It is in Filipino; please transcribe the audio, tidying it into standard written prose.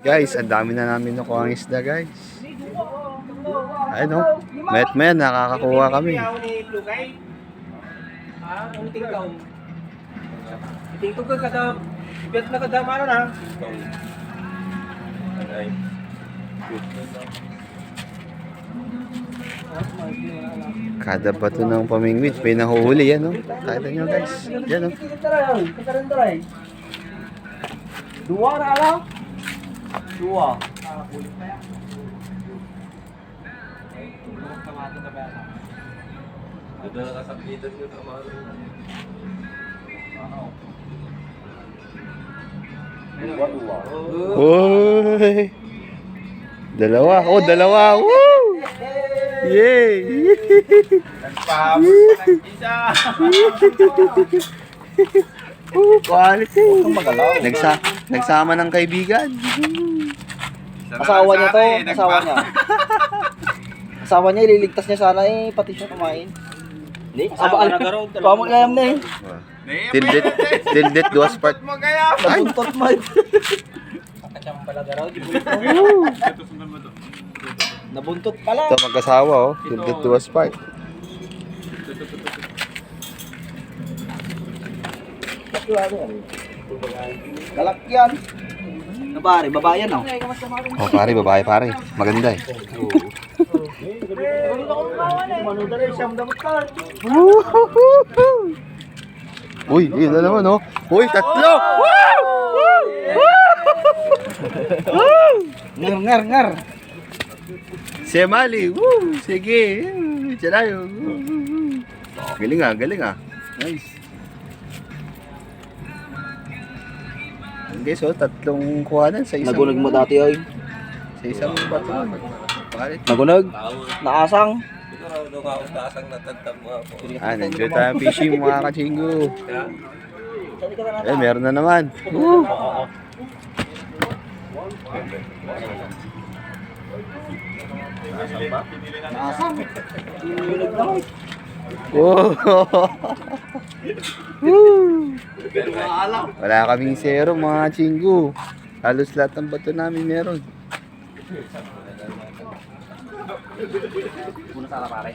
Guys, ang dami na namin nakuha ang isda, guys. Ayun, no? Met nakakakuha kami. Tingko ka kada bet na kada mano na. Kada bato ng pamingwit, may nahuhuli yan, no? Nakita nyo, guys. Yan, no? Dua na lang. Dua. Ada kasakitan nyo na mano. Dua. Uy! Dalawa. Oh, dalawa. Woo! Yay! Isa. Quality. Magalaw. Nagsama ng kaibigan. Asawa niya to, asawa niya. Asawa niya, ililigtas niya sana eh, pati siya kumain. Hindi, pamo na yan na eh. Tildit, duwas part. Nabuntot mo. Nabuntot pala. Ito, mag-asawa, oh. Tildit, duwas part. Galak yan. Nabari, babae yan oh. Oh, pare, babae, pare. Maganda eh. Uy, yun na naman, oh. Uy, tatlo! Ngar, ngar. Si Mali, woo! Sige, tiyalayo. Galing ah, galing ah. Nice. Guys, oh, tatlong kuhanan sa isang... Nagunag mo dati ay. Sa isang bato. Palit. Nagunag? Naasang? Ah, nandiyo tayo fishing mga kachinggo. Eh, meron na naman. Woo! Naasang? Nagunag na ay. Woo! Woo! Wala kaming zero mga chinggo. Halos lahat ng bato namin meron. Muna sana pare.